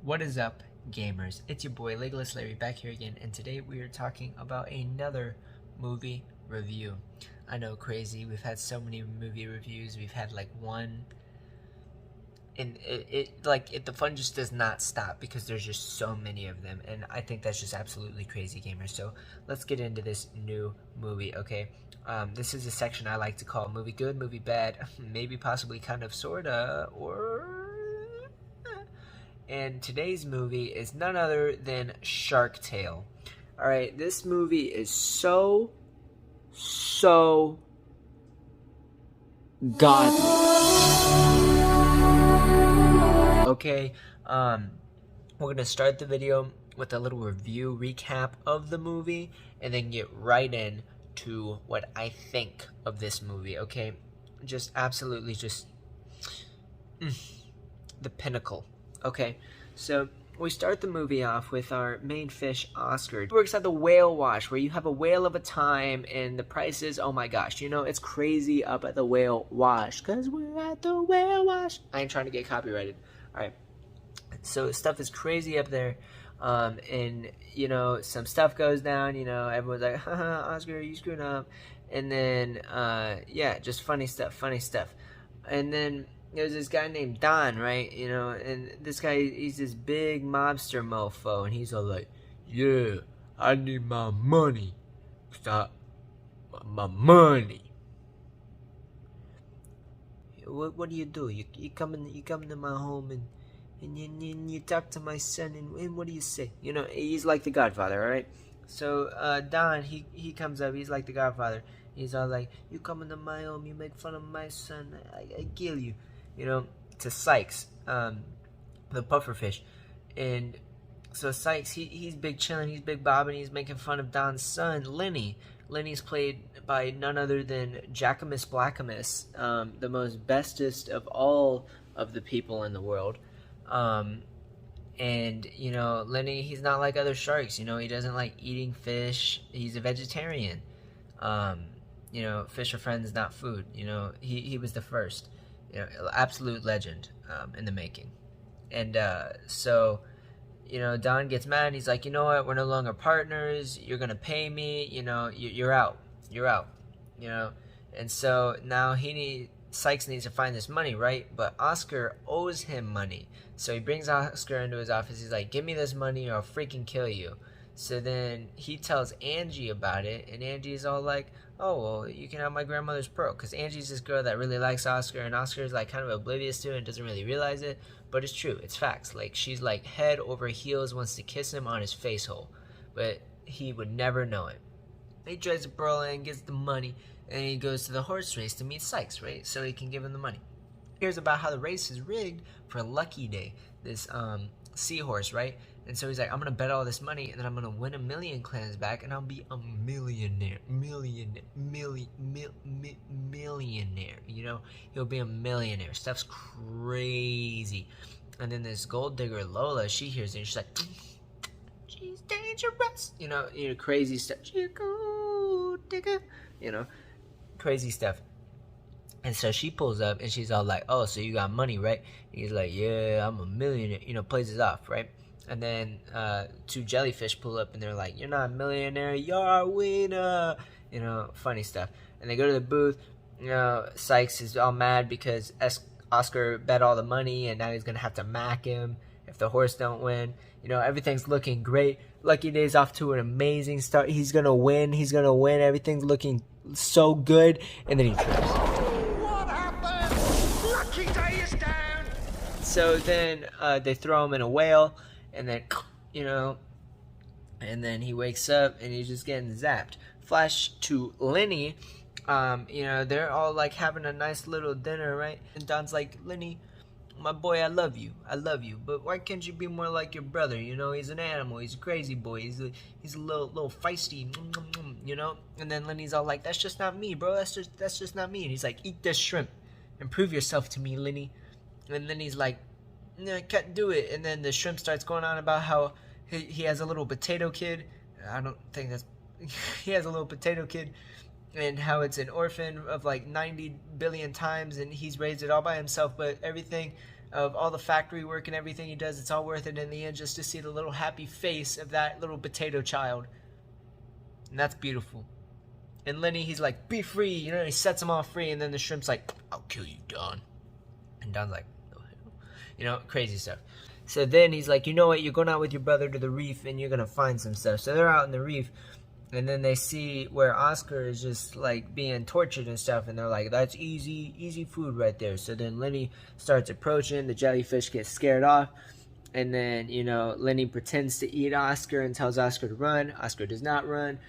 What is up, gamers? It's your boy LegLessLarry back here again, and today we are talking about another movie review. I know, crazy. We've had so many movie reviews. We've had like one, and the fun just does not stop because there's just so many of them, and I think that's just absolutely crazy, gamers. So let's get into this new movie, okay? This is a section I like to call movie good, movie bad, maybe possibly kind of sorta, or. And today's movie is none other than Shark Tale. Alright, this movie is so godly. Okay, we're gonna start the video with a little review recap of the movie and then get right in to what I think of this movie, okay? Just absolutely just the pinnacle. Okay, so we start the movie off with our main fish, Oscar. He works at the whale wash, where you have a whale of a time, and the prices, oh my gosh, you know, it's crazy up at the whale wash, because we're at the whale wash. I ain't trying to get copyrighted. Alright, so stuff is crazy up there, and, you know, some stuff goes down, you know, everyone's like, haha, Oscar, you screwed up, and then, yeah, just funny stuff, and then there's this guy named Don, right? You know, and this guy, he's this big mobster mofo, and he's all like, yeah, I need my money. Stop. My money. What do? You come to my home and you talk to my son, and what do you say? You know, he's like the Godfather, all right? So Don, he comes up, he's like the Godfather. He's all like, you come into my home, you make fun of my son, I kill you. You know, to Sykes, the pufferfish. And so Sykes, he's big chillin', he's big bobbing, he's making fun of Don's son, Lenny. Lenny's played by none other than Jackamus Blackamus, the most bestest of all of the people in the world. And, you know, Lenny, he's not like other sharks, you know, he doesn't like eating fish, he's a vegetarian. You know, fish are friends, not food, you know, he was the first. You know, absolute legend in the making. And so, you know, Don gets mad. He's like, you know what? We're no longer partners. You're going to pay me. You know, you're out. You're out. You know, and so now Sykes needs to find this money, right? But Oscar owes him money. So he brings Oscar into his office. He's like, give me this money or I'll freaking kill you. So then he tells Angie about it, and Angie's all like, oh, well, you can have my grandmother's pearl, because Angie's this girl that really likes Oscar, and Oscar's like kind of oblivious to it and doesn't really realize it, but it's true, it's facts. Like, she's like head over heels, wants to kiss him on his face hole, but he would never know it. He tries to pearl in, gets the money, and he goes to the horse race to meet Sykes, right, so he can give him the money. Here's about how the race is rigged for Lucky Day, this seahorse, right? And so he's like, I'm going to bet all this money, and then I'm going to win 1,000,000 clams back, and I'll be a millionaire. Millionaire. You know? He'll be a millionaire. Stuff's crazy. And then this gold digger, Lola, she hears it, and she's like, she's dangerous. You know, crazy stuff. She's a gold digger. You know, crazy stuff. And so she pulls up, and she's all like, oh, so you got money, right? And he's like, yeah, I'm a millionaire. You know, plays it off, right? And then two jellyfish pull up, and they're like, you're not a millionaire, you're a winner. You know, funny stuff. And they go to the booth. You know, Sykes is all mad because Oscar bet all the money, and now he's going to have to mack him if the horse don't win. You know, everything's looking great. Lucky Day's off to an amazing start. He's going to win. Everything's looking so good. And then he trips. What happened? Lucky Day is down. So then they throw him in a whale. And then, you know, and then he wakes up and he's just getting zapped. Flash to Lenny. You know, they're all like having a nice little dinner, right? And Don's like, Lenny, my boy, I love you, but why can't you be more like your brother? You know, he's an animal, he's a crazy boy, he's a little feisty, you know. And then Lenny's all like, that's just not me, bro. That's just not me. And he's like, eat this shrimp and prove yourself to me, Lenny. And then he's like, no, I can't do it. And then the shrimp starts going on about how he has a little potato kid. I don't think that's... he has a little potato kid. And how it's an orphan of like 90 billion times. And he's raised it all by himself. But everything of all the factory work and everything he does, it's all worth it in the end just to see the little happy face of that little potato child. And that's beautiful. And Lenny, he's like, be free, you know, he sets him all free, and then the shrimp's like, I'll kill you, Don. And Don's like, oh, hell. You know, crazy stuff. So then he's like, you know what, you're going out with your brother to the reef, and you're going to find some stuff. So they're out in the reef, and then they see where Oscar is just, like, being tortured and stuff, and they're like, that's easy food right there. So then Lenny starts approaching, the jellyfish gets scared off, and then, you know, Lenny pretends to eat Oscar and tells Oscar to run. Oscar does not run.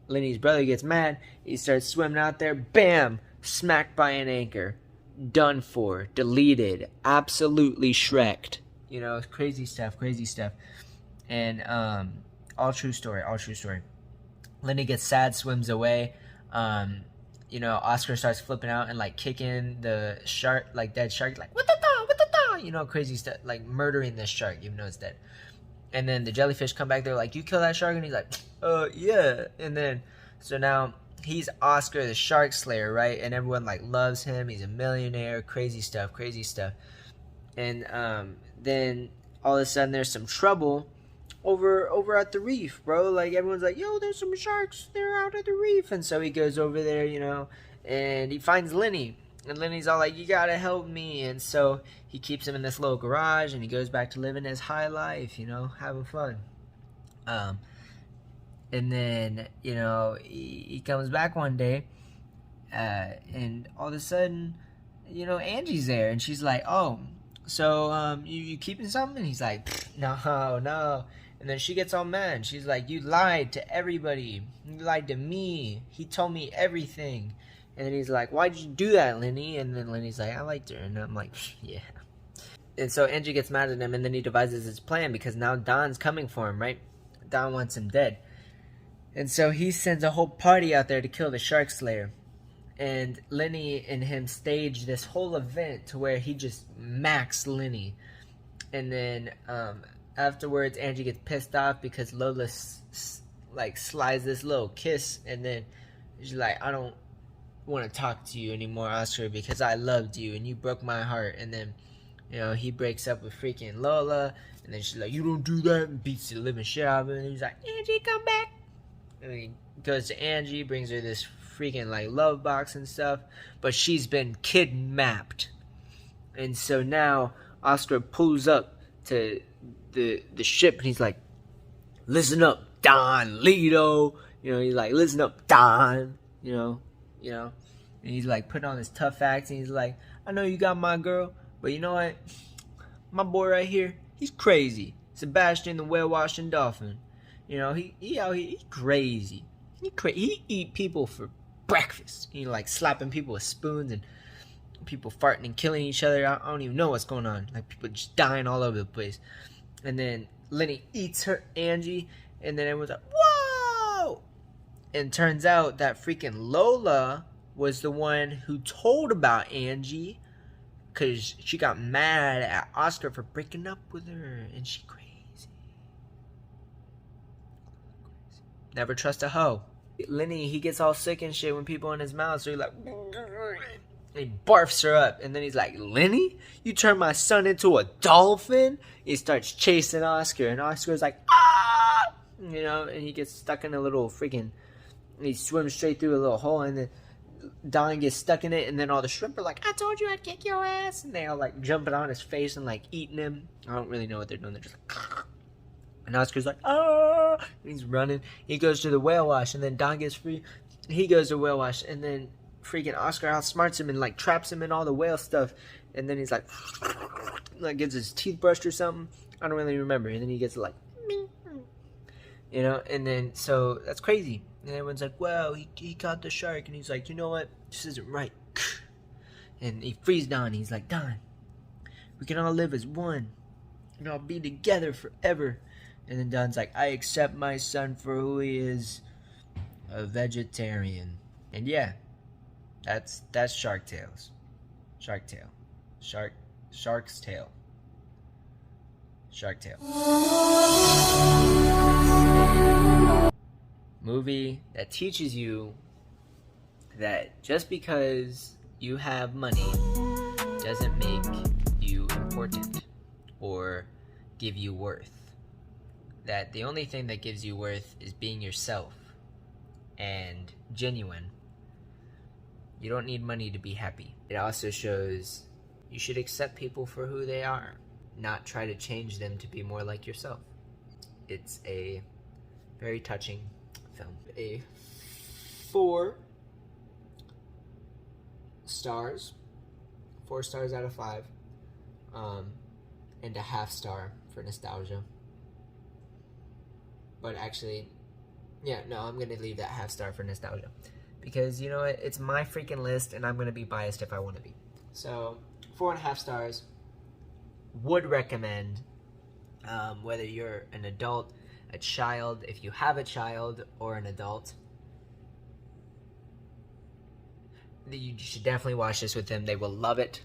Lenny's brother gets mad. He starts swimming out there. Bam! Smacked by an anchor. Done for. Deleted. Absolutely Shrek'd. You know, crazy stuff. And, all true story. Lenny gets sad, swims away. You know, Oscar starts flipping out and, like, kicking the shark, like, dead shark. Like, what the da? You know, crazy stuff. Like, murdering this shark, even though it's dead. And then the jellyfish come back. They're like, you kill that shark? And he's like, yeah. And then, so now he's Oscar the Shark Slayer, right? And everyone, like, loves him. He's a millionaire. Crazy stuff. And then all of a sudden there's some trouble over at the reef, bro. Like, everyone's like, yo, there's some sharks. They're out at the reef. And so he goes over there, you know, and he finds Lenny. And Lenny's all like, you gotta help me. And so he keeps him in this little garage, and he goes back to living his high life, you know, having fun. And then, you know, he comes back one day, and all of a sudden, you know, Angie's there, and she's like, oh, so you keeping something? And he's like, no. And then she gets all mad, and she's like, you lied to everybody. You lied to me. He told me everything. And then he's like, why'd you do that, Lenny? And then Lenny's like, I liked her. And I'm like, yeah. And so Angie gets mad at him, and then he devises his plan, because now Don's coming for him, right? Don wants him dead. And so he sends a whole party out there to kill the Shark Slayer. And Lenny and him stage this whole event to where he just macks Lenny. And then afterwards, Angie gets pissed off because Lola like slides this little kiss, and then she's like, I don't want to talk to you anymore, Oscar, because I loved you and you broke my heart. And then, you know, he breaks up with freaking Lola, and then she's like, you don't do that, and beats the living shit out of him. And he's like, Angie, come back. And he goes to Angie, brings her this freaking like love box and stuff, but she's been kidnapped. And so now Oscar pulls up to the ship, and he's like, listen up, Don Lito. You know, he's like, listen up, Don. You know, and he's like putting on his tough acts, and he's like, I know you got my girl, but you know what? My boy right here, he's crazy. Sebastian the whale-washing dolphin. You know, he's crazy. He eat people for breakfast. He like slapping people with spoons, and people farting and killing each other. I don't even know what's going on. Like, people just dying all over the place. And then Lenny eats her, Angie, and then everyone's like, whoa! And turns out that freaking Lola was the one who told about Angie, because she got mad at Oscar for breaking up with her, and she crazy. Never trust a hoe. Lenny, he gets all sick and shit when people in his mouth, so he like, he barfs her up, and then he's like, Lenny, you turned my son into a dolphin? He starts chasing Oscar, and Oscar's like, ah! You know, and he gets stuck in a little freaking, he swims straight through a little hole, and then Don gets stuck in it, and then all the shrimp are like, I told you I'd kick your ass, and they all like jumping on his face and like eating him. I don't really know what they're doing. They're just like, and Oscar's like, ah! And he's running. He goes to the whale wash, and then Don gets free. He goes to whale wash, and then freaking Oscar outsmarts him and like traps him in all the whale stuff. And then he's like gets his teeth brushed or something. I don't really remember. And then he gets like, you know, and then so that's crazy. And everyone's like, wow, he caught the shark. And he's like, you know what? This isn't right. And he frees Don. He's like, Don, we can all live as one, and I'll be together forever. And then Don's like, I accept my son for who he is, a vegetarian. And yeah, that's Shark Tales. Shark's Tale. Shark Tale. Movie that teaches you that just because you have money doesn't make you important. important or give you worth. That the only thing that gives you worth is being yourself and genuine. You don't need money to be happy. It also shows you should accept people for who they are, not try to change them to be more like yourself. It's a very touching film. A 4 stars, 4 stars out of 5, and a half star for nostalgia. But actually, yeah, no, I'm gonna leave that half star for nostalgia, because you know what, it's my freaking list, and I'm gonna be biased if I want to be. So 4.5 stars. Would recommend, whether you're an adult, a child, if you have a child or an adult, you should definitely watch this with them. They will love it.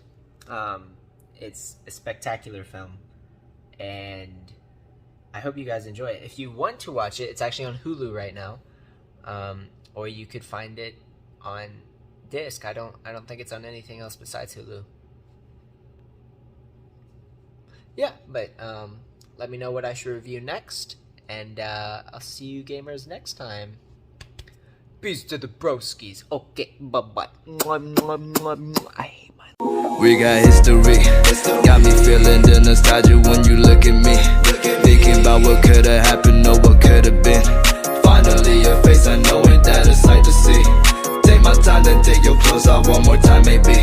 It's a spectacular film, and I hope you guys enjoy it. If you want to watch it, it's actually on Hulu right now, or you could find it on disc. I don't think it's on anything else besides Hulu. Yeah, but let me know what I should review next, and I'll see you gamers next time. Peace to the broskies. Okay, bye-bye. I hate my... We got history. Got me feeling the nostalgia when you look at me. Thinking about what could've happened or what could've been. Finally your face, I know ain't that a sight to see. Take my time, then take your clothes off one more time maybe.